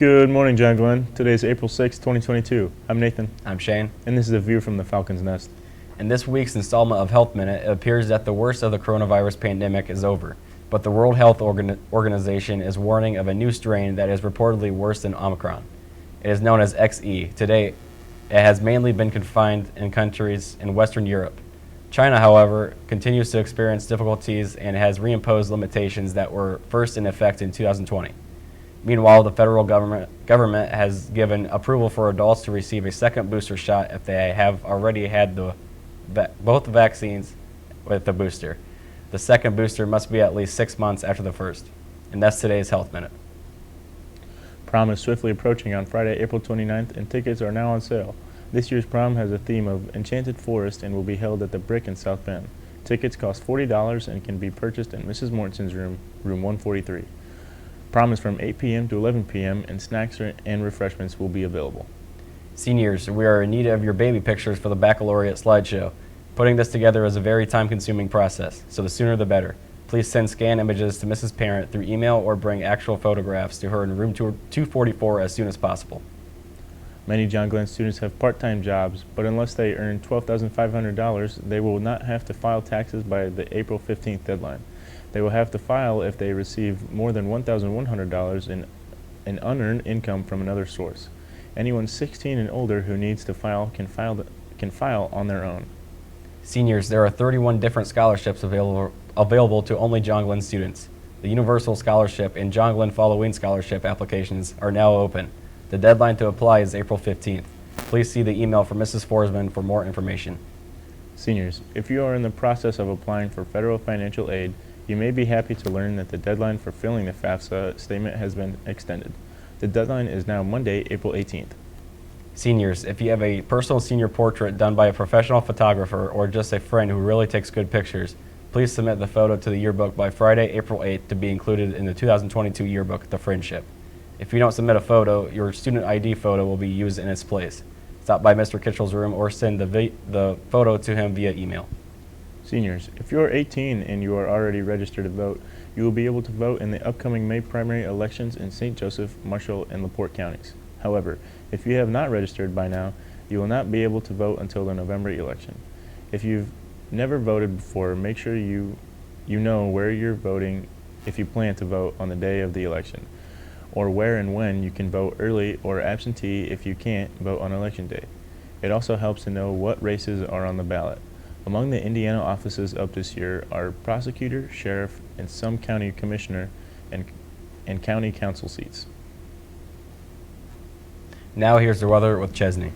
Good morning, John Glenn. Today is April 6, 2022. I'm Nathan, I'm Shane. and this is a view from the Falcon's Nest. In this week's installment of Health Minute, it appears that the worst of the coronavirus pandemic is over, but the World Health Organization is warning of a new strain that is reportedly worse than Omicron. It is known as XE. Today, it has mainly been confined in countries in Western Europe. China, however, continues to experience difficulties and has reimposed limitations that were first in effect in 2020. Meanwhile, the federal government has given approval for adults to receive a second booster shot if they have already had both vaccines with the booster. The second booster must be at least 6 months after the first. And that's today's Health Minute. Prom is swiftly approaching on Friday, April 29th, and tickets are now on sale. This year's prom has a theme of Enchanted Forest and will be held at the Brick in South Bend. Tickets cost $40 and can be purchased in Mrs. Mortensen's room 143. Prom is from 8 p.m. to 11 p.m. and snacks and refreshments will be available. Seniors, we are in need of your baby pictures for the baccalaureate slideshow. Putting this together is a very time-consuming process, so the sooner the better. Please send scanned images to Mrs. Parent through email or bring actual photographs to her in room 244 as soon as possible. Many John Glenn students have part-time jobs, but unless they earn $12,500, they will not have to file taxes by the April 15th deadline. They will have to file if they receive more than $1,100 in unearned income from another source. Anyone 16 and older who needs to file can file on their own. Seniors, there are 31 different scholarships available to only John Glenn students. The Universal Scholarship and John Glenn Following Scholarship applications are now open. The deadline to apply is April 15th. Please see the email from Mrs. Forsman for more information. Seniors, if you are in the process of applying for federal financial aid, you may be happy to learn that the deadline for filling the FAFSA statement has been extended. The deadline is now Monday, April 18th. Seniors, if you have a personal senior portrait done by a professional photographer or just a friend who really takes good pictures, please submit the photo to the yearbook by Friday, April 8th to be included in the 2022 yearbook, The Friendship. If you don't submit a photo, your student ID photo will be used in its place. Stop by Mr. Kitchell's room or send the photo to him via email. Seniors, if you are 18 and you are already registered to vote, you will be able to vote in the upcoming May primary elections in St. Joseph, Marshall, and LaPorte counties. However, if you have not registered by now, you will not be able to vote until the November election. If you've never voted before, make sure you know where you're voting if you plan to vote on the day of the election, or where and when you can vote early or absentee if you can't vote on election day. It also helps to know what races are on the ballot. Among the Indiana offices up this year are prosecutor, sheriff, and some county commissioner and county council seats. Now here's the weather with Chesney.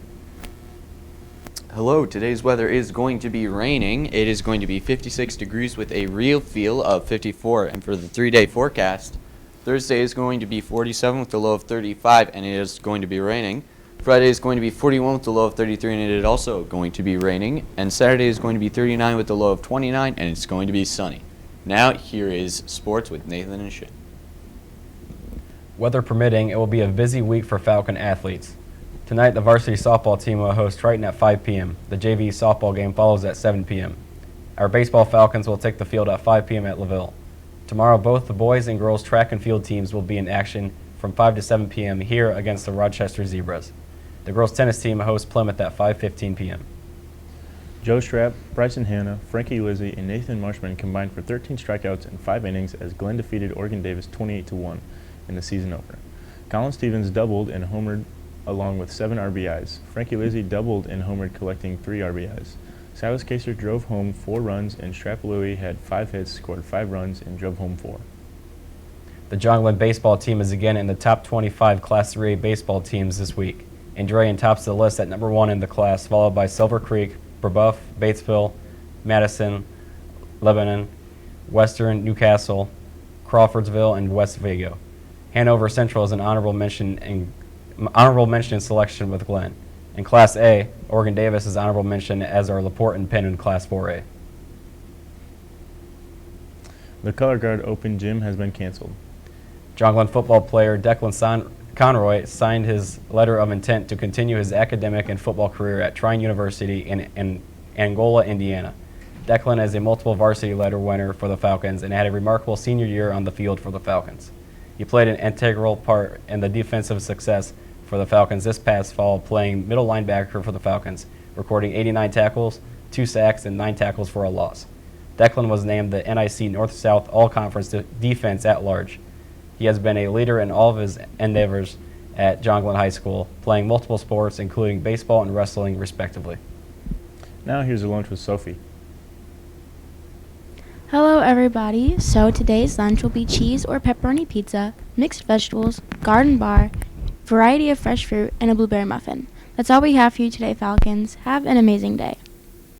Hello, today's weather is going to be raining. It is going to be 56 degrees with a real feel of 54. And for the 3-day forecast, Thursday is going to be 47 with a low of 35 and it is going to be raining. Friday is going to be 41 with a low of 33 and it is also going to be raining. And Saturday is going to be 39 with a low of 29 and it's going to be sunny. Now here is sports with Nathan and Shane. Weather permitting, it will be a busy week for Falcon athletes. Tonight, the varsity softball team will host Triton at 5 p.m. The JV softball game follows at 7 p.m. Our baseball Falcons will take the field at 5 p.m. at LaVille. Tomorrow, both the boys and girls track and field teams will be in action from 5 to 7 p.m. here against the Rochester Zebras. The girls tennis team hosts Plymouth at 5:15 p.m. Joe Strapp, Bryson Hanna, Frankie Lizzie, and Nathan Marshman combined for 13 strikeouts in 5 innings as Glenn defeated Oregon Davis 28-1 in the season opener. Colin Stevens doubled and homered along with 7 RBIs. Frankie Lizzie doubled and homered, collecting 3 RBIs. Silas Kaser drove home 4 runs, and Strapp Louie had 5 hits, scored 5 runs, and drove home 4. The John Glenn baseball team is again in the top 25 Class 3A baseball teams this week. Andrean tops the list at number 1 in the class, followed by Silver Creek, Brebeuf, Batesville, Madison, Lebanon, Western, Newcastle, Crawfordsville, and West Vigo. Hanover Central is an honorable mention in selection with Glenn. In Class A, Oregon Davis is honorable mention, as are LaPorte and Penn in Class 4A. The Color Guard Open Gym has been canceled. John Glenn football player Declan Conroy signed his letter of intent to continue his academic and football career at Trine University in Angola, Indiana. Declan is a multiple varsity letter winner for the Falcons and had a remarkable senior year on the field for the Falcons. He played an integral part in the defensive success for the Falcons this past fall, playing middle linebacker for the Falcons, recording 89 tackles, 2 sacks, and 9 tackles for a loss. Declan was named the NIC North-South All-Conference Defense at Large. He has been a leader in all of his endeavors at John Glenn High School, playing multiple sports, including baseball and wrestling, respectively. Now here's a lunch with Sophie. Hello everybody, so today's lunch will be cheese or pepperoni pizza, mixed vegetables, garden bar, variety of fresh fruit, and a blueberry muffin. That's all we have for you today, Falcons. Have an amazing day.